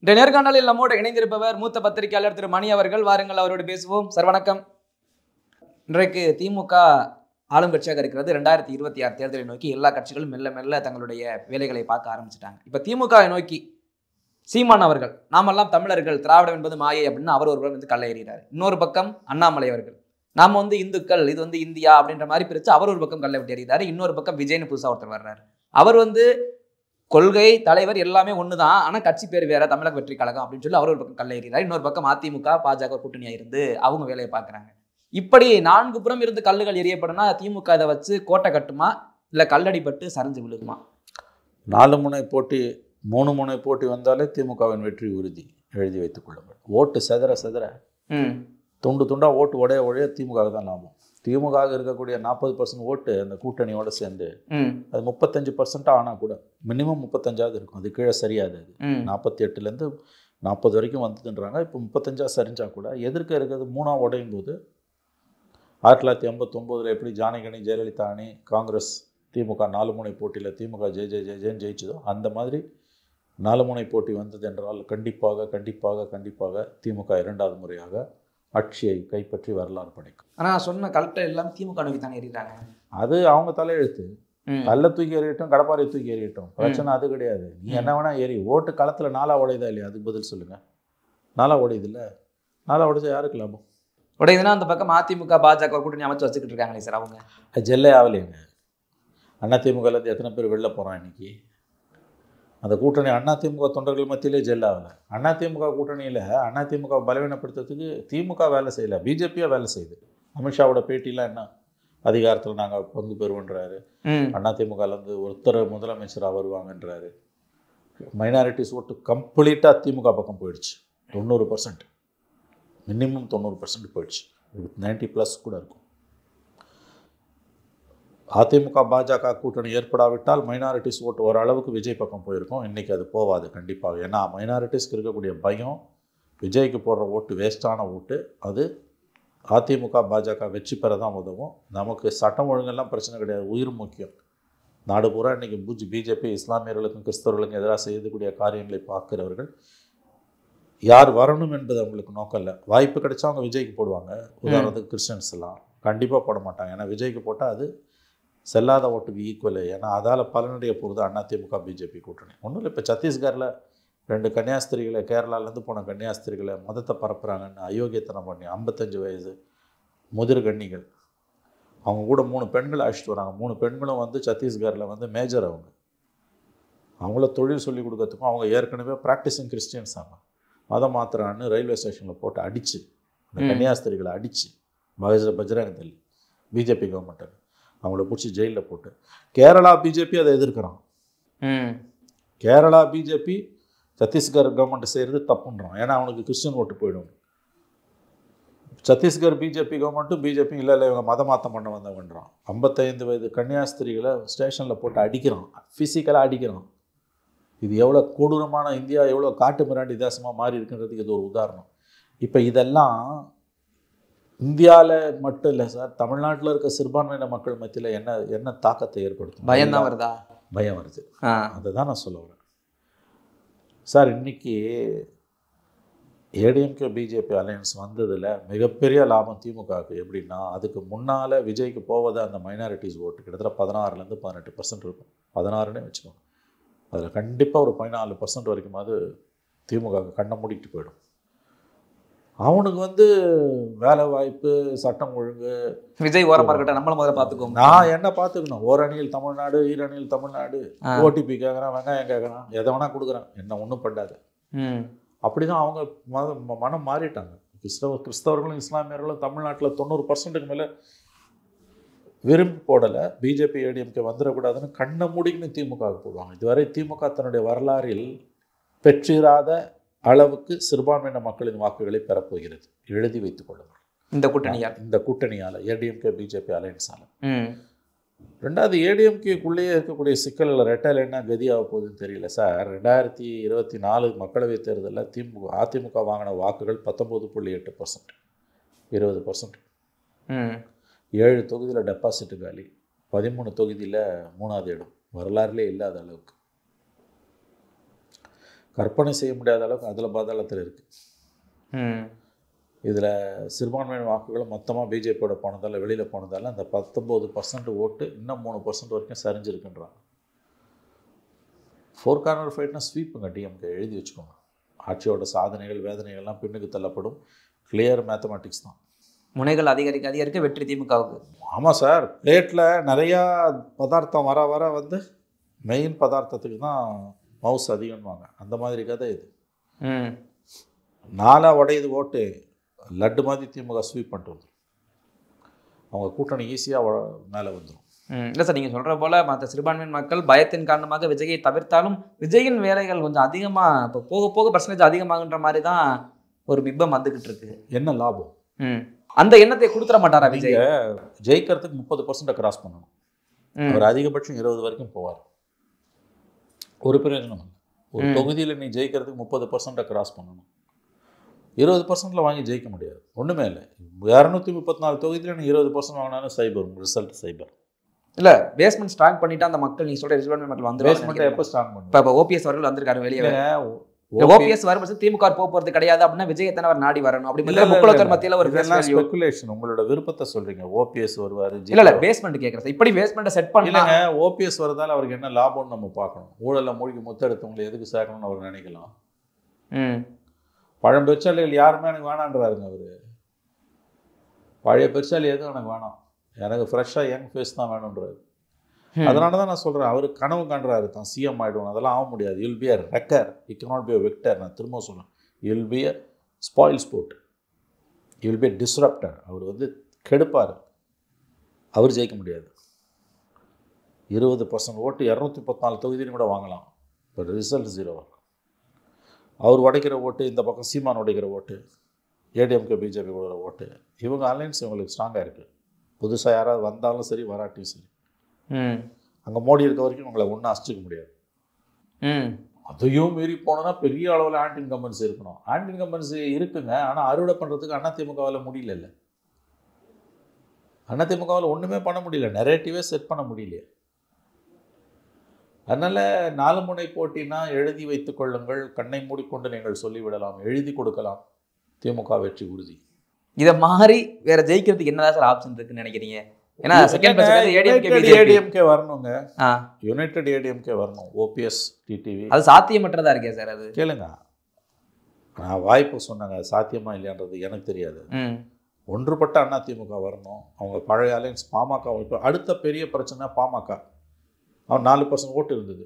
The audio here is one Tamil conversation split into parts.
இந்த நேர்காணலில் நம்மோடு இணைந்திருப்பவர் மூத்த பத்திரிகையாளர் திரு மணி அவர்கள். வாருங்கள், அவரோடு பேசுவோம். சார் வணக்கம். இன்றைக்கு திமுக ஆளும் கட்சியாக இருக்கிறது. 2026 தேர்தலை நோக்கி எல்லா கட்சிகளும் மெல்ல மெல்ல தங்களுடைய வேலைகளை பார்க்க ஆரம்பிச்சிட்டாங்க. இப்போ திமுகவை நோக்கி சீமான் அவர்கள், நாமெல்லாம் தமிழர்கள், திராவிடம் என்பது மாயை அப்படின்னு அவர் ஒருவர் கல்ல எறிகிறார். இன்னொரு பக்கம் அண்ணாமலை அவர்கள், நாம இந்துக்கள், இது இந்தியா அப்படின்ற மாதிரி பிரித்து அவர் ஒரு பக்கம் கல்லை விட்டு எறிகிறாரு. இன்னொரு பக்கம் விஜய்னு புதுசாக ஒருத்தர் வர்றாரு. அவர் கொள்கை தலைவர் எல்லாமே ஒண்ணுதான், ஆனா கட்சி பேர் வேற, தமிழக வெற்றி கழகம் அப்படின்னு சொல்லி அவர் ஒரு பக்கம் கல்ல எறிகிறார். இன்னொரு பக்கம் அதிமுக பாஜக கூட்டணியா இருந்து அவங்க வேலையை பார்க்குறாங்க. இப்படி 4 புறம் இருந்து கல்லுகள் எரியப்படும்னா திமுக இதை வச்சு கோட்டை கட்டுமா, இல்லை கல்லடிப்பட்டு சரிஞ்சு விழுகுமா? 4 முனை போட்டி 3 முனை போட்டி வந்தாலே திமுகவின் வெற்றி உறுதி. எழுதி வைத்துக் கொள்ளுங்கள். ஓட்டு செதற செதற துண்டு துண்டா ஓட்டு உடைய திமுக தான் லாபம். திமுக இருக்கக்கூடிய 40% ஓட்டு அந்த கூட்டணியோட சேர்ந்து அது 35% ஆனால் கூட மினிமம் 35ஆவது இருக்கும். அது கீழே சரியாது. அது 48லேருந்து 40 வரைக்கும் வந்ததுன்றாங்க. இப்போ 35 சரிஞ்சா கூட எதிர்க்க இருக்கிறது 3ஆ உடையும் போது 1989 எப்படி ஜானகி ஜெயலலிதா அணி காங்கிரஸ் திமுக 4 முனை போட்டியில் திமுக ஜெயன்னு ஜெயிச்சதோ அந்த மாதிரி 4 முனை போட்டி வந்தது என்றால் கண்டிப்பாக கண்டிப்பாக கண்டிப்பாக திமுக 2வது முறையாக ஆட்சியை கைப்பற்றி வரலாறு படைக்கும். ஆனால் சொன்ன கலெக்டர் எல்லாம் திமுக நோக்கி தானே எறிகிறாங்க. அது அவங்க தலையெழுத்து. கல்லை தூக்கி எறியட்டும், கடப்பாறை தூக்கி எறியட்டும், பிரச்சனை அது கிடையாது. நீ என்ன வேணா எறி. ஓட்டு களத்தில் 4ஆ உடையதா இல்லையா? அதுக்கு பதில் சொல்லுங்க. 4ஆ உடையுது இல்லை? 4ஆ உடைச்சா யாருக்கு லாபம்? உடையுதுன்னா அந்த பக்கம் அதிமுக பாஜக கூட்டணி அமைச்சு வச்சுக்கிட்டு இருக்காங்களே சார், அவங்க ஜெல்லே ஆகலைங்க. அதிமுகலேருந்து எத்தனை பேர் வெளில போகிறான் இன்னைக்கு? அந்த கூட்டணி அதிமுக தொண்டர்கள் மத்தியிலே ஜெல் ஆகலை. அதிமுக கூட்டணியில் அதிமுக பலவீனப்படுத்துறதுக்கு திமுக வேலை செய்யலை, பிஜேபியாக வேலை செய்யுது. அமித்ஷாவோட பேட்டிலாம் என்ன, அதிகாரத்தில் நாங்கள் பங்கு பெறுவோன்றாரு. அதிமுகலேருந்து ஒருத்தர் முதலமைச்சராக வருவாங்கன்றாரு. மைனாரிட்டிஸ் ஓட்டு கம்ப்ளீட்டாக திமுக பக்கம் போயிடுச்சு. 90%, மினிமம் 90% போயிடுச்சு. 90+ கூட இருக்கும். அதிமுக பாஜக கூட்டணி ஏற்படாவிட்டால் மைனாரிட்டிஸ் ஓட்டு ஓரளவுக்கு விஜய் பக்கம் போயிருக்கும். இன்றைக்கி அது போகாது கண்டிப்பாக. ஏன்னா மைனாரிட்டிஸ்க்கு இருக்கக்கூடிய பயம், விஜய்க்கு போடுற ஓட்டு வேஸ்டான ஓட்டு, அது அதிமுக பாஜக வெற்றி பெற தான் உதவும். நமக்கு சட்டம் ஒழுங்கெல்லாம் பிரச்சனை கிடையாது, உயிர் முக்கியம். நாடு பூரா இன்றைக்கி பிஜேபி இஸ்லாமியர்களுக்கும் கிறிஸ்தவர்களுக்கும் எதிராக செய்யக்கூடிய காரியங்களை பார்க்குறவர்கள் யார் வரணும் என்பது அவங்களுக்கு நோக்கம் இல்லை. வாய்ப்பு கிடைச்சா அவங்க விஜய்க்கு போடுவாங்க. உதாரணத்துக்கு கிறிஸ்டியன்ஸ் எல்லாம் கண்டிப்பாக போட மாட்டாங்க. ஏன்னா விஜய்க்கு போட்டால் அது செல்லாத ஓட்டுக்கு ஈக்குவல். ஏன்னா அதால் பலனடைய போகிறது அதிமுக பிஜேபி கூட்டணி. ஒன்றும் இல்லை. இப்போ சத்தீஸ்கரில் 2 கன்னியாஸ்திரிகளை, கேரளாலேருந்து போன கன்னியாஸ்திரிகளை மதத்தை பரப்புகிறாங்கன்னு அயோக்கியத்தனம் பண்ணி 55 வயது முதிர் கன்னிகள் அவங்க கூட 3 பெண்களை அழைச்சிட்டு வராங்க. 3 பெண்களும் சத்தீஸ்கரில் மேஜர். அவங்கள தொழில் சொல்லி கொடுக்கறதுக்கும் அவங்க ஏற்கனவே ப்ராக்டிஸிங் கிறிஸ்டியன்ஸ். மதம் மாத்திரான்னு ரயில்வே ஸ்டேஷனில் போட்டு அடித்து, அந்த கன்னியாஸ்திரிகளை அடித்து பஜ்ரங் தள் பிஜேபி கவர்மெண்ட்டை அவங்கள பிடிச்சி ஜெயிலில் போட்டு கேரளா பிஜேபி அதை எதிர்க்கிறான். கேரளா பிஜேபி சத்தீஸ்கர் கவர்மெண்ட்டை செய்கிறது தப்புன்றான். ஏன்னா அவனுக்கு கிறிஸ்டின் ஓட்டு போயிடும். சத்தீஸ்கர் பிஜேபி கவர்மெண்ட்டும் பிஜேபி இல்லை இவங்க மத மாற்றம் பண்ண வந்தவன்றான். 55 வயது கன்னியாஸ்திரிகளை ஸ்டேஷனில் போட்டு அடிக்கிறான், ஃபிசிக்கலாக அடிக்கிறான். இது எவ்வளோ கொடூரமான, இந்தியா எவ்வளோ காட்டு மிராண்டி தேசமாக மாறி இருக்குன்றதுக்கு இது ஒரு உதாரணம். இப்போ இதெல்லாம் இந்தியாவில் மட்டும் இல்லை சார், தமிழ்நாட்டில் இருக்க சிறுபான்மையின மக்கள் மத்தியில் என்ன தாக்கத்தை ஏற்படுத்தும்? பயம்தான் வருதா? பயம் வருது. அதை தான் நான் சொல்ல வரேன் சார். இன்றைக்கி ஏடிஎம்கே பிஜேபி அலையன்ஸ் வந்ததில் மிகப்பெரிய லாபம் திமுகவுக்கு. எப்படின்னா, அதுக்கு முன்னால் விஜய்க்கு போவதை அந்த மைனாரிட்டிஸ் ஓட்டு கிட்டத்தட்ட 16லேருந்து 18% இருக்கும். 16னே வச்சுக்கோங்க. அதில் கண்டிப்பாக ஒரு 14% வரைக்குமாவது திமுக கண்ணை மூடிட்டு போயிடும். அவனுக்கு வேலை வாய்ப்பு, சட்டம் ஒழுங்கு, விஜய் ஓரமாக இருக்கட்டும், நம்மள முதல்ல பார்த்துக்கோங்க. நான் என்ன பார்த்துக்கணும்? ஓரணியில் தமிழ்நாடு, ஈரணியில் தமிழ்நாடு, ஓடிபி கேட்குறான், வெங்காயம் கேட்குறான், எதை வேணா கொடுக்குறான், என்ன ஒன்றும் பண்ணாது. அப்படி தான் அவங்க மனம் மாறிட்டாங்க. கிறிஸ்தவர்களும் இஸ்லாமியர்களும் தமிழ்நாட்டில் 90%க்கு மேலே விரும்பி போடலை. பிஜேபி ஏடிஎம்கே வந்துடக்கூடாதுன்னு கண்ணை மூடிக்குன்னு திமுகவுக்கு போடுவாங்க. இதுவரை திமுக தன்னுடைய வரலாறில் பெற்றிராத அளவுக்கு சிறுபான்மையின மக்களின் வாக்குகளை பெறப்போகிறது. எழுதி வைத்துக் கொள்ளுங்கள். இந்த கூட்டணியால் ஏடிஎம்கே பிஜேபி அலையன்ஸால். 2வது, ஏடிஎம்கேக்குள்ளேயே இருக்கக்கூடிய சிக்கல்கள் ரெட்டையில் என்ன கதியாக போகுதுன்னு தெரியல சார். 2024 மக்களவைத் தேர்தலில் அதிமுக வாங்கின வாக்குகள் 19.8%, 20%. 7 தொகுதியில் டெபாசிட் காலி, 13 தொகுதியில் 3வது இடம். வரலாறுலே இல்லாத அளவுக்கு. கற்பனை செய்ய முடியாத அளவுக்கு அதில் பாதாளத்தில் இருக்குது. இதில் சிறுபான்மையின வாக்குகளும் மொத்தமாக பிஜேபியோட போனதால் வெளியில் போனதால் அந்த 19% ஓட்டு இன்னும் 3% வரைக்கும் சரிஞ்சிருக்குன்றாங்க. 4 கார்னர் ஃபைட்னா ஸ்வீப்புங்க. டிஎம்கே எழுதி வச்சுக்கோங்க. ஆட்சியோட சாதனைகள் வேதனைகள்லாம் பின்னுக்கு தள்ளப்படும். கிளியர் மேத்தமெட்டிக்ஸ் தான். முனைகள் அதிகரிக்க அதிகரிக்க வெற்றி திமுகவுக்கு. ஆமாம் சார். பிளேட்டில் நிறையா பதார்த்தம் வர வர வந்து மெயின் பதார்த்தத்துக்கு தான் மவுஸ் அதிகம்வாங்க. அந்த மாதிரி கதை இது. 4 உடையுது ஓட்டு. லட்டு மாதிரி திமுக ஸ்வீப் பண்ணிட்டு வந்துடும். அவங்க கூட்டணி ஈஸியாக மேலே வந்துடும். இல்லை சார், நீங்கள் சொல்கிற போல் மற்ற சிறுபான்மையின் மக்கள் பயத்தின் காரணமாக விஜயை தவிர்த்தாலும் விஜயின் வேலைகள் கொஞ்சம் அதிகமாக இப்போ போக போக பர்சன்டேஜ் அதிகமாகுன்ற மாதிரி தான் ஒரு பிம்பம் வந்துக்கிட்டு இருக்கு. என்ன லாபம்? அந்த எண்ணத்தை கொடுத்துட மாட்டாரா விஜய்? ஜெயிக்கிறதுக்கு 30% கிராஸ் பண்ணணும். அவர் அதிகபட்சம் 20 வரைக்கும் போவார். ஒரு பிரயோஜனம் இல்லை. ஒரு தொகுதியில் நீ ஜெயிக்கிறதுக்கு 30% கிராஸ் பண்ணணும். 20%ல் வாங்கி ஜெயிக்க முடியாது. ஒன்றுமே இல்லை. 234 தொகுதியில் நீ 20% வாங்கினாலும் சைபர் ரிசல்ட் சைபர். இல்லை, பேஸ்மெண்ட் ஸ்ட்ராங் பண்ணிட்டா அந்த மக்கள் நீ சொல்கிற சிறுபான்மை மக்கள் வந்து பேஸ்மெண்ட்டை எப்போ ஸ்ட்ராங் பண்ணுவோம்? இப்போ ஓபிஎஸ் அவர்கள் வந்திருக்காரு வெளியே. ஓபிஎஸ் வரும்போது திமுக போகிறது கிடையாது அப்படின்னா விஜயத்தனை அவர் நாடி வரணும். அப்படி முக்குளத்தூர் மத்தியில் ஒரு ஸ்பெகுலேஷன். உங்களோட விருப்பத்தை சொல்றீங்க. ஓபிஎஸ் வருவார். இல்லை பேஸ்மெண்ட் கேட்குறேன். இப்படி பேஸ்மெண்ட்டை செட் பண்ணலாங்க. ஓபிஎஸ் வரதால அவருக்கு என்ன லாபம்னு நம்ம பார்க்கணும். ஊழலை மூழ்கி முத்தெடுத்தவங்களை எதுக்கு சேர்க்கணும்னு அவர் நினைக்கலாம். பழம் பெருச்சாலிகள் யாருமே எனக்கு வேணான்றாருங்க. அவர் பழைய பெருச்சாலி எதுவும் எனக்கு வேணாம், எனக்கு ஃப்ரெஷ்ஷாக யங் ஃபேஸ் தான் வேணுன்றாரு. அதனால தான் நான் சொல்கிறேன், அவர் கனவு காண்றாரு தான் சிஎம் ஆகிடுவோம். அதெல்லாம் ஆக முடியாது. You'll be a wrecker, you cannot be a victor. நான் திரும்ப சொல்கிறேன், you'll be a spoilsport, you'll be a disruptor. அவர் வந்து கெடுப்பார். அவர் ஜெயிக்க முடியாது. 20% ஓட்டு 214 தொகுதியிலும் கூட வாங்கலாம். இப்போ ரிசல்ட் 0. அவர் உடைக்கிற ஓட்டு, இந்த பக்கம் சீமான் உடைக்கிற ஓட்டு, ஏடிஎம்கே பிஜேபி கொடுக்குற ஓட்டு, இவங்க அலைன்ஸ் இவங்களுக்கு ஸ்ட்ராங்காக இருக்குது. புதுசாக யாராவது வந்தாலும் சரி வராட்டியும் சரி, அங்கே மோடி இருக்க வரைக்கும் உங்களை ஒன்றும் அசிச்சிக்க முடியாது. அதையும் மீறி போனோன்னா பெரிய அளவில் ஆன்டி இன்கம்பன்சி இருக்கணும். ஆன்டி இன்கம்பன்சி இருக்குங்க, ஆனால் அறுவடை பண்ணுறதுக்கு அதிமுகவால் முடியல. இல்லை, அதிமுகவால் ஒன்றுமே பண்ண முடியல. நெரேட்டிவே செட் பண்ண முடியலையே. அதனால் 4 முனை போட்டினா எழுதி வைத்துக் கொள்ளுங்கள், கண்ணை மூடிக்கொண்டு நீங்கள் சொல்லிவிடலாம், எழுதி கொடுக்கலாம், திமுக வெற்றி உறுதி. இதை மாறி வேற ஜெயிக்கிறதுக்கு என்னதான் சார் ஆப்ஷன் இருக்குன்னு நினைக்கிறீங்க? ஏன்னா ஏடிஎம்கே வரணுங்க. யுனைடெட் ஏடிஎம்கே வரணும். ஓபிஎஸ் டிடிவி அது சாத்தியமற்றதா இருக்கே சார். அது கேளுங்க, நான் வாய்ப்பு சொன்னாங்க, சாத்தியமா இல்லையான்றது எனக்கு தெரியாது. ஒன்றுபட்ட அதிமுக வரணும். அவங்க பழைய அலையன்ஸ் பாமக. இப்போ அடுத்த பெரிய பிரச்சனை பாமக. அவன் 4% ஓட்டு இருந்தது.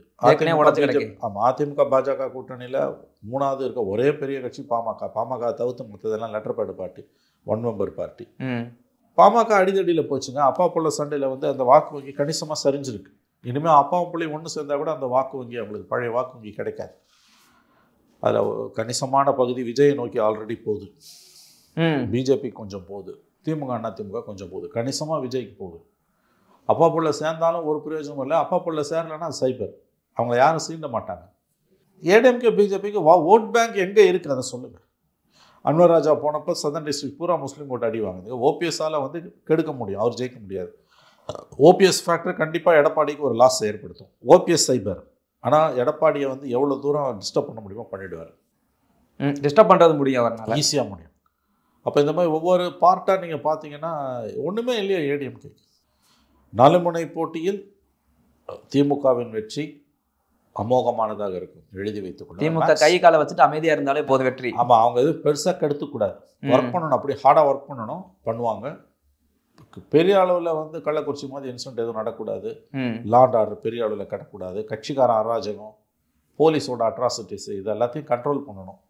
ஆமாம், அதிமுக பாஜக கூட்டணியில் 3வது இருக்க ஒரே பெரிய கட்சி பாமக. பாமக தவிர்த்து மற்றதெல்லாம் letter pad party, 1 member party. பாமக அடிதடியில் போச்சுங்க. அப்பா புள்ள சண்டையில் வந்து அந்த வாக்கு வங்கி கணிசமாக சரிஞ்சிருக்கு. இனிமேல் அப்பா பிள்ளை ஒன்று சேர்ந்தால் கூட அந்த வாக்கு வங்கி அவங்களுக்கு பழைய வாக்கு வங்கி கிடைக்காது. அதில் கணிசமான பகுதி விஜயை நோக்கி ஆல்ரெடி போகுது. பிஜேபி கொஞ்சம் போகுது, திமுக அதிமுக கொஞ்சம் போகுது, கணிசமாக விஜய்க்கு போகுது. அப்பா புள்ள சேர்ந்தாலும் ஒரு பிரயோஜனம் இல்லை. அப்பா புள்ள சேரலைன்னா அது சைபர். அவங்கள யாரும் சீண்ட மாட்டாங்க. ஏடிஎம்கே பிஜேபிக்கு ஓட் பேங்க் எங்கே இருக்குது அதை சொல்லுங்கள். அன்வர் ராஜா போனப்போ சதர்ன் டிஸ்ட்ரிக்ட் பூரா முஸ்லீம் ஓட்டு அடி வாங்குது. ஓபிஎஸ்ஸால் வந்து கெடுக்க முடியும், அவர் ஜெயிக்க முடியாது. ஓபிஎஸ் ஃபேக்டர் கண்டிப்பாக எடப்பாடிக்கு ஒரு லாஸ் ஏற்படுத்தும். ஓபிஎஸ் சைபர். ஆனால் எடப்பாடியை வந்து எவ்வளோ தூரம் டிஸ்டர்ப் பண்ண முடியுமோ பண்ணிவிடுவார். டிஸ்டர்ப் பண்ணுறது முடியும், அவர்னால ஈஸியாக முடியும். அப்போ இந்த மாதிரி ஒவ்வொரு பார்ட்டாக நீங்கள் பார்த்தீங்கன்னா ஒன்றுமே இல்லையா ஏடிஎம்கே. 4 முனை போட்டியில் திமுகவின் வெற்றி அமோகமானதாக இருக்கும், எழுதி வைத்துக்கொள்ள. திமுக கை காலை வச்சுட்டு அமைதியாக இருந்தாலே போது வெற்றி. ஆமாம், அவங்க எதுவும் பெருசாக கெடுத்துக்கூடாது. ஒர்க் பண்ணணும், அப்படி ஹார்டாக ஒர்க் பண்ணணும், பண்ணுவாங்க. பெரிய அளவில் வந்து கள்ளக்குறிச்சி மாதிரி இன்சிடென்ட் எதுவும் நடக்கூடாது. லா அண்ட் ஆர்டர் பெரிய அளவில் கட்டக்கூடாது. கட்சிக்கார அராஜகம், போலீஸோட அட்ராசிட்டிஸ், இது எல்லாத்தையும் கண்ட்ரோல் பண்ணணும்.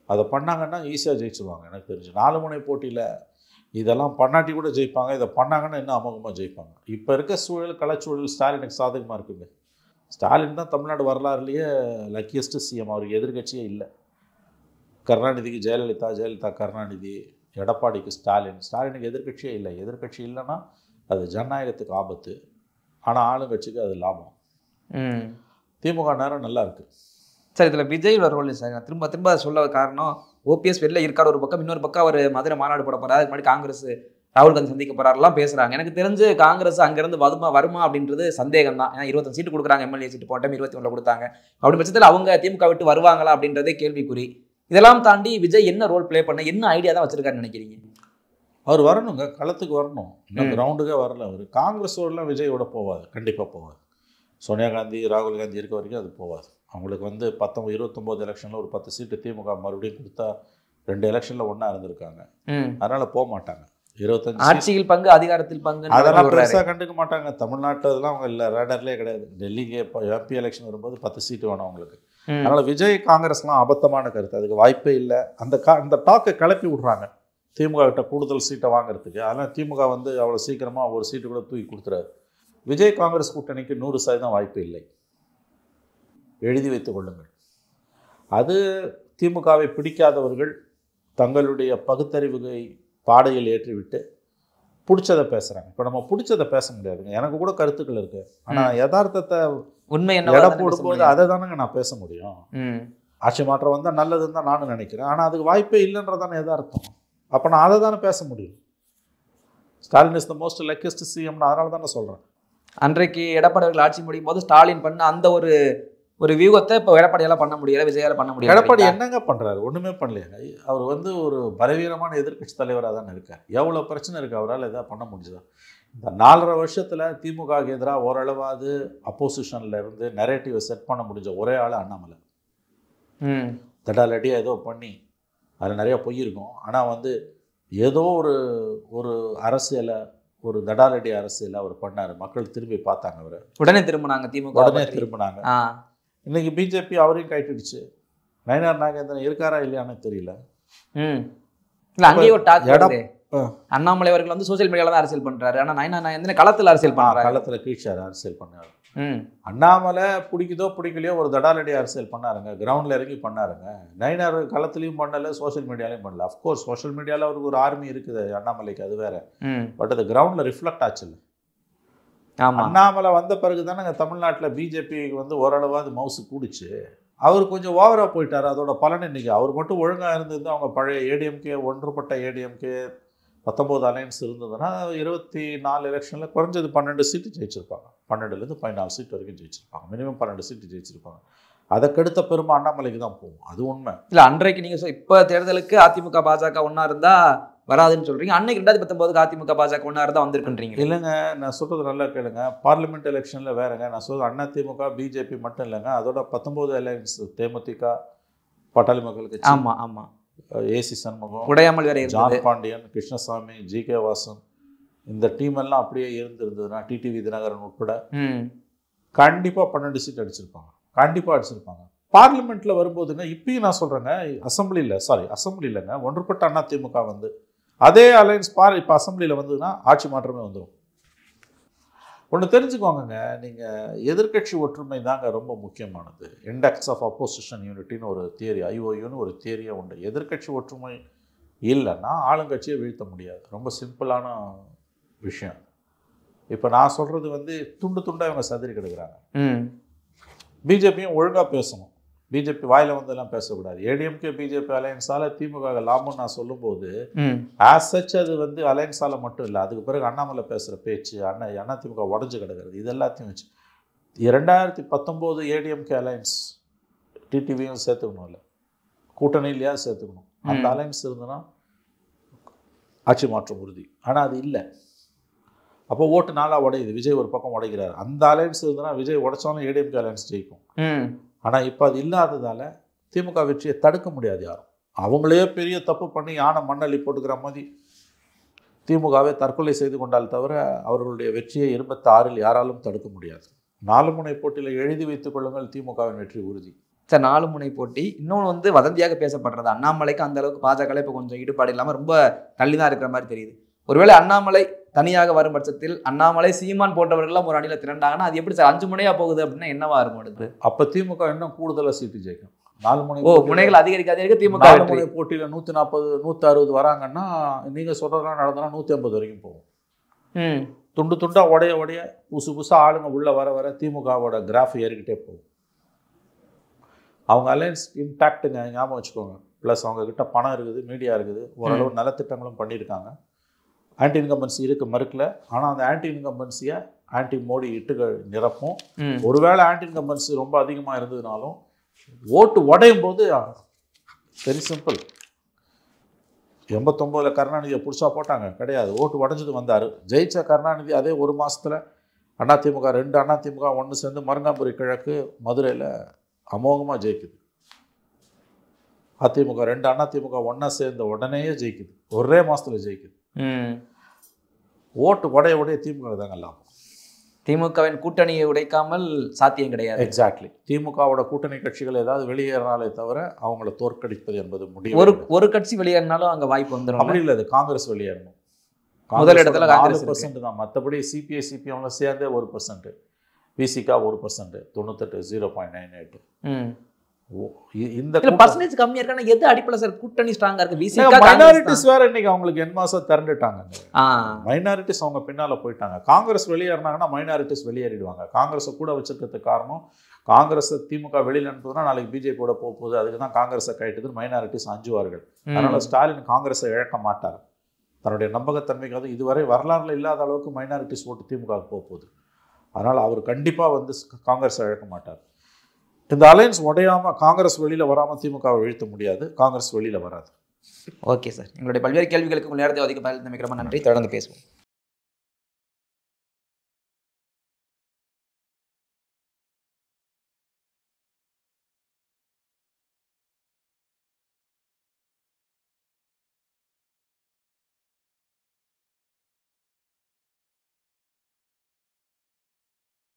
அதை பண்ணாங்கன்னா ஈஸியாக ஜெயிச்சுருவாங்க எனக்கு தெரிஞ்சு. 4 முனை போட்டியில் இதெல்லாம் பண்ணாட்டி கூட ஜெயிப்பாங்க. இதை பண்ணாங்கன்னா இன்னும் அமோகமாக ஜெயிப்பாங்க. இப்போ இருக்க சூழல், கலச்சூழல் ஸ்டாலினுக்கு சாதகமாக இருக்குங்க. ஸ்டாலின் தான் தமிழ்நாடு வரலாறுலேயே லக்கியஸ்ட் சிஎம். அவருக்கு எதிர்கட்சியே இல்லை. கருணாநிதிக்கு ஜெயலலிதா, ஜெயலலிதா கருணாநிதி, எடப்பாடிக்கு ஸ்டாலின். ஸ்டாலினுக்கு எதிர்கட்சியே இல்லை. எதிர்கட்சி இல்லைன்னா அது ஜனநாயகத்துக்கு ஆபத்து, ஆனால் ஆளுங்கட்சிக்கு அது லாபம். திமுக நேரம் நல்லா இருக்குது சார். இதில் விஜயோட ரோல் சார் திரும்ப திரும்ப சொல்ல காரணம், ஓபிஎஸ் வெளில இருக்கார் ஒரு பக்கம், இன்னொரு பக்கம் அவர் மதுரை மாநாடு போட போகிறார். அதுக்கு முன்னாடி காங்கிரஸ் ராகுல் காந்தி சந்திக்க போறாருலாம் பேசுறாங்க. எனக்கு தெரிஞ்சு காங்கிரஸ் அங்கிருந்து வருமா அப்படின்றது சந்தேகம் தான். ஏன்னா 25 சீட்டு கொடுக்குறாங்க, எம்எல்ஏ சீட்டு போட்ட 21 கொடுத்தாங்க. அப்படி பட்சத்தில் அவங்க திமுக விட்டு வருவாங்களா அப்படின்றதே கேள்விக்குறி. இதெல்லாம் தாண்டி விஜய் என்ன ரோல் பிளே பண்ண, என்ன ஐடியா தான் வச்சிருக்காருன்னு நினைக்கிறீங்க? அவர் வரணுங்க, களத்துக்கு வரணும். இன்னும் கிரவுண்டுக்கே வரல. அவர் காங்கிரஸோடலாம் விஜயோட போவாது, கண்டிப்பாக போவாது. சோனியா காந்தி ராகுல் காந்தி இருக்க வரைக்கும் அது போவாது. அவங்களுக்கு வந்து 29 எலெக்ஷனில் ஒரு 10 சீட்டு திமுக மறுபடியும் கொடுத்தா 2 எலெக்ஷனில் ஒன்றா இருந்திருக்காங்க. அதனால் போக மாட்டாங்க. 25 ஆட்சியில் பங்கு, அதிகாரத்தில் பங்கு அதெல்லாம் பெருசாக கண்டுக்க மாட்டாங்க. தமிழ்நாட்டில் அவங்க இல்லை, ரேடர்லேயே கிடையாது. டெல்லிக்கு இப்போ எம்பி எலெக்ஷன் வரும்போது 10 சீட்டு வேணும் அவங்களுக்கு. அதனால் விஜய் காங்கிரஸ்லாம் அபத்தமான கருத்து, அதுக்கு வாய்ப்பே இல்லை. அந்த டாக்கை கிளப்பி விட்றாங்க திமுக கிட்ட கூடுதல் சீட்டை வாங்குறதுக்கு. அதனால் திமுக வந்து அவ்வளோ சீக்கிரமாக ஒரு சீட்டு கூட தூக்கி கொடுத்துறாரு. விஜய் காங்கிரஸ் கூட்டணிக்கு 100% வாய்ப்பு இல்லை, எழுதி வைத்துக் கொள்ளுங்கள். அது திமுகவை பிடிக்காதவர்கள் தங்களுடைய பகுத்தறிவுகை பாடையில் ஏற்றிவிட்டு பிடிச்சதை பேசுகிறாங்க. இப்போ நம்ம பிடிச்சதை பேச முடியாதுங்க, எனக்கு கூட கருத்துக்கள் இருக்குது. ஆனால் யதார்த்தத்தை உண்மை எடை போடும்போது அதை தானேங்க நான் பேச முடியும். ஆட்சி மாற்றம் வந்தால் நல்லதுன்னு தான் நானும் நினைக்கிறேன். ஆனால் அதுக்கு வாய்ப்பே இல்லைன்றதான யதார்த்தம். அப்போ நான் அதை தானே பேச முடியும். Stalin is the most luckiest சிஎம்னு அதனால தானே சொல்கிறேன். அன்றைக்கு எடப்பாடி அவர்கள் ஆட்சி முடியும் போது ஸ்டாலின் பண்ண அந்த ஒரு வியூகத்தை இப்போ எடப்பாடியால் பண்ண முடியல, விஜயால பண்ண முடியல. எடப்பாடி என்னங்க பண்ணுறாரு? ஒன்றுமே பண்ணலையாங்க. அவர் வந்து ஒரு பலவீனமான எதிர்க்கட்சி தலைவராக தானே இருக்கார். எவ்வளோ பிரச்சனை இருக்குது, அவரால் எதாவது பண்ண முடிஞ்சுதா? இந்த 4.5 வருஷத்தில் திமுகவுக்கு எதிராக ஓரளவாது அப்போசிஷனில் இருந்து நரேட்டிவை செட் பண்ண முடிஞ்ச ஒரே ஆள் அண்ணாமலை. தடாலடியாக ஏதோ பண்ணி அதில் நிறையா பொய் இருக்கும். ஆனால் வந்து ஏதோ ஒரு அரசியலை, ஒரு தடாலடி அரசியலை அவர் பண்ணார். மக்கள் திரும்பி பார்த்தாங்க, அவரை உடனே திரும்பினாங்க, திமுக உடனே திரும்பினாங்க. இன்னைக்கு பிஜேபி அவரையும் கைட்டுடுச்சு. நயினார் நாகேந்திரன் இருக்காரா இல்லையான்னு தெரியல. இல்லை அங்கேயே ஒரு டாக். அண்ணாமலை அவர்கள் வந்து சோசியல் மீடியாவில் தான் அரசியல் பண்ணுறாரு. ஆனால் நயினார் நாகேந்திரன் களத்தில் அரசியல் பண்ணுறாரு, களத்தில் கீழ்ச்சார் அரசியல் பண்ணார். அண்ணாமலை பிடிக்குதோ பிடிக்கலையோ ஒரு தடாலடி அரசியல் பண்ணாருங்க, கிரவுண்டில் இறங்கி பண்ணாருங்க. நயினார் களத்துலையும் பண்ணலை, சோஷியல் மீடியாலையும் பண்ணல. அஃப்கோர்ஸ் சோஷியல் மீடியாவில் அவருக்கு ஒரு ஆர்மி இருக்குது அண்ணாமலைக்கு, அது வேற. பட் அது கிரவுண்டில் ரிஃப்ளெக்ட் ஆச்சு இல்லை. அண்ணாமலை வந்த பிறகு தானே தமிழ்நாட்டில் பிஜேபிக்கு வந்து ஓரளவாது மவுசு கூடிச்சு. அவர் கொஞ்சம் ஓவராக போயிட்டார். அதோட பலன் இன்னைக்கு அவர் மட்டும் ஒழுங்காக இருந்தது. அவங்க பழைய ஏடிஎம்கே, ஒன்றுபட்ட ஏடிஎம்கே 19 அலையன்ஸ் இருந்ததுன்னா 24 எலெக்ஷனில் குறைஞ்சது 12 சீட்டு ஜெயிச்சிருப்பாங்க. 12லேருந்து 14 சீட் வரைக்கும் ஜெயிச்சிருப்பாங்க. மினிமம் 12 சீட்டு ஜெயிச்சிருப்பாங்க. அதை கெடுத்த பெருமை அண்ணாமலைக்கு தான் போகும், அது உண்மை. இல்லை அன்றைக்கு நீங்கள் இப்போ தேர்தலுக்கு அதிமுக பாஜக ஒன்றா இருந்தால் வராதுன்னு சொல்கிறீங்க. அன்னைக்கு 2019 அதிமுக பாஜக ஒன்றா இருந்தால் வந்திருக்குன்றீங்க. இல்லைங்க, நான் சொல்கிறது நல்லா கேளுங்க. பார்லிமெண்ட் எலெக்ஷனில் வேறுங்க. நான் சொல்கிறது அண்ணா திமுக பிஜேபி மட்டும் இல்லைங்க. அதோட 19 அலையன்ஸ் தேமுதிக, பாட்டாளி மக்கள் கட்சி, ஆமாம் ஆமாம், ஏசி சண்முகம், உடையாமல் வேற, ஜான் பாண்டியன், கிருஷ்ணசாமி, ஜி.கே. வாசன், இந்த டீம் எல்லாம் அப்படியே இருந்திருந்ததுன்னா டிடிவி தினகரன் உட்பட கண்டிப்பாக 12 சீட் அடிச்சிருப்பாங்க, கண்டிப்பாக அடிச்சிருப்பாங்க. பார்லிமெண்ட்டில் வரும்போதுங்க, இப்பயும் நான் சொல்கிறேங்க, அசம்பிளி இல்லைங்க, ஒன்றுபட்ட அண்ணா திமுக வந்து அதே அலையன்ஸ் இப்போ அசம்பிளியில் வந்ததுன்னா ஆட்சி மாற்றமே வந்துடும். ஒன்று தெரிஞ்சுக்கோங்க, நீங்கள் எதிர்கட்சி ஒற்றுமை தாங்க ரொம்ப முக்கியமானது. இண்டெக்ஸ் ஆஃப் அப்போசிஷன் யூனிட்டின்னு ஒரு தியரி, ஐஓயூன்னு ஒரு தியரியே உண்டு. எதிர்கட்சி ஒற்றுமை இல்லைன்னா ஆளுங்கட்சியை வீழ்த்த முடியாது. ரொம்ப சிம்பிளான விஷயம். இப்போ நான் சொல்கிறது வந்து துண்டு துண்டாக இவங்க சதுரி கிடக்குறாங்க. பிஜேபியும் ஒழுங்காக பேசணும். பிஜேபி வாயில் வந்தெல்லாம் பேசக்கூடாது. ஏடிஎம்கே பிஜேபி அலையன்ஸால் திமுக லாபம்னு நான் சொல்லும்போது ஆஸ் சச் அது வந்து அலையன்ஸால் மட்டும் இல்லை. அதுக்கு பிறகு அண்ணாமலை பேசுகிற பேச்சு, அண்ணா திமுக உடஞ்சி கிடக்கிறது, இது எல்லாத்தையும் வச்சு 2019 ஏடிஎம்கே அலையன்ஸ் டிடிவியும் சேர்த்துக்கணும், இல்லை கூட்டணியிலையா சேர்த்துக்கணும். அந்த அலையன்ஸ் இருந்ததுன்னா ஆட்சி மாற்றம் உறுதி. ஆனால் அது இல்லை. அப்போ ஓட்டு நாளாக உடையுது. விஜய் ஒரு பக்கம் உடைக்கிறார். அந்த அலையன்ஸ் இருந்ததுன்னா விஜய் உடைச்சாலும் ஏடிஎம்கே அலையன்ஸ் ஜெயிக்கும். ஆனால் இப்போ அது இல்லாததால் திமுக வெற்றியை தடுக்க முடியாது யாரும். அவங்களே பெரிய தப்பு பண்ணி யானை மண்ணள்ளி போட்டுக்கிற மாதிரி திமுகவை தற்கொலை செய்து கொண்டால் தவிர அவர்களுடைய வெற்றியை 26இல் யாராலும் தடுக்க முடியாது. 4 முனை போட்டியில் எழுதி வைத்துக் கொள்ளுங்கள், திமுகவின் வெற்றி உறுதி. சார், 4 முனை போட்டி இன்னொன்று வந்து வதந்தியாக பேசப்படுறது. அண்ணாமலைக்கு அந்த அளவுக்கு பாஜக இப்போ கொஞ்சம் ஈடுபாடு இல்லாமல் ரொம்ப தள்ளி தான் இருக்கிற மாதிரி தெரியுது. ஒருவேளை அண்ணாமலை தனியாக வரும் பட்சத்தில் அண்ணாமலை சீமான் போன்றவர்கள்லாம் ஒரு அணியில் திரண்டாங்கன்னா அது எப்படி சார் 5 முனையா போகுது அப்படின்னா என்னவா இருக்கும் அடுத்து? அப்போ திமுக இன்னும் கூடுதலாக சீட்டு ஜெயிக்கும். 4 முனைகள் அதிகரிக்க திமுக 4 முனை போட்டியில் 140 160 வராங்கன்னா நீங்கள் சொல்கிறதெல்லாம் நடந்தனா 150 வரைக்கும் போகும். துண்டு துண்டாக உடைய புதுசாக ஆளுங்க உள்ளே வர திமுகவோட கிராஃப் ஏறிக்கிட்டே போகும். அவங்க அலையன்ஸ் இன்டாக்டுங்க, ஞாபகம் வச்சுக்கோங்க. ப்ளஸ் அவங்கக்கிட்ட பணம் இருக்குது, மீடியா இருக்குது, ஓரளவு நலத்திட்டங்களும் பண்ணியிருக்காங்க. ஆன்டி இன்கம்பன்சி இருக்க மறுக்கல. ஆனால் அந்த ஆன்டி இன்கம்பன்சியை ஆன்டி மோடி இட்டு நிரப்பும். ஒருவேளை ஆன்டி இன்கம்பன்சி ரொம்ப அதிகமாக இருந்ததுனாலும் ஓட்டு உடையும் போது வெரி சிம்பிள். 89 கருணாநிதியை புதுசாக போட்டாங்க கிடையாது, ஓட்டு உடஞ்சது வந்தார். ஜெயிச்ச கருணாநிதி அதே ஒரு மாதத்தில் அதிமுக 2 அதிமுக ஒன்று சேர்ந்து மருங்காம்புரி கிழக்கு மதுரையில் அமோகமாக ஜெயிக்குது. அதிமுக 2 அதிமுக ஒன்றா சேர்ந்த உடனேயே ஜெயிக்குது, ஒரே மாதத்தில் ஜெயிக்குது. ஓட்டு உடைய திமுக தாங்க லாபம். திமுகவின் கூட்டணியை உடைக்காமல் சாத்தியம் கிடையாது. எக்ஸாக்ட்லி. திமுகவோட கூட்டணி கட்சிகள் ஏதாவது வெளியேறினாலே தவிர அவங்கள தோற்கடிப்பது என்பது முடிவு. ஒரு கட்சி வெளியேறினாலும் அங்கே வாய்ப்பு வந்துடும். அப்படி இல்லை, அது காங்கிரஸ் வெளியேறணும். முதல் இடத்துல 4% தான். மற்றபடி சிபிஐ சிபிஎம்ல சேர்ந்தே 1%, விசிகா 1%, 98 0.98. இந்த பர்சன்டேஜ் கம்மியா இருக்கான எது அடிப்படையில் சார் கூட்டணி ஸ்ட்ராங்கா இருக்கு? விசிகா மைனாரிட்டிஸ் வேற இன்னைக்கு அவங்களுக்கு என் மாசம் திரண்டுட்டாங்க. மைனாரிட்டிஸ் அவங்க பின்னால போயிட்டாங்க. காங்கிரஸ் வெளியேறினாங்கன்னா மைனாரிட்டிஸ் வெளியேறிடுவாங்க. காங்கிரஸை கூட வச்சிருக்கிறதுக்கு காரணம், காங்கிரஸ் திமுக வெளியில் அனுப்புதுன்னா நாளைக்கு பிஜேபியோட போகுது, அதுக்கு தான் காங்கிரஸை கைட்டுது மைனாரிட்டிஸ் அஞ்சுவார்கள். அதனால ஸ்டாலின் காங்கிரஸை இழக்க மாட்டார். தன்னுடைய நம்பகத்தன்மைக்காக இதுவரை வரலாறுல இல்லாத அளவுக்கு மைனாரிட்டிஸ் ஓட்டு திமுக போகுது. அதனால் அவர் கண்டிப்பாக வந்து காங்கிரஸை இழக்க மாட்டார். இந்த அலையன்ஸ் உடையாமல் காங்கிரஸ் வெளியில் வராமல் திமுகவை வீழ்த்த முடியாது, காங்கிரஸ் வெளியில் வராது. ஓகே சார், எங்களுடைய பல்வேறு கேள்விகளுக்கு உங்கள் நேரத்தை அதிக பதில் ரொம்ப நன்றி. தொடர்ந்து பேசுவோம்.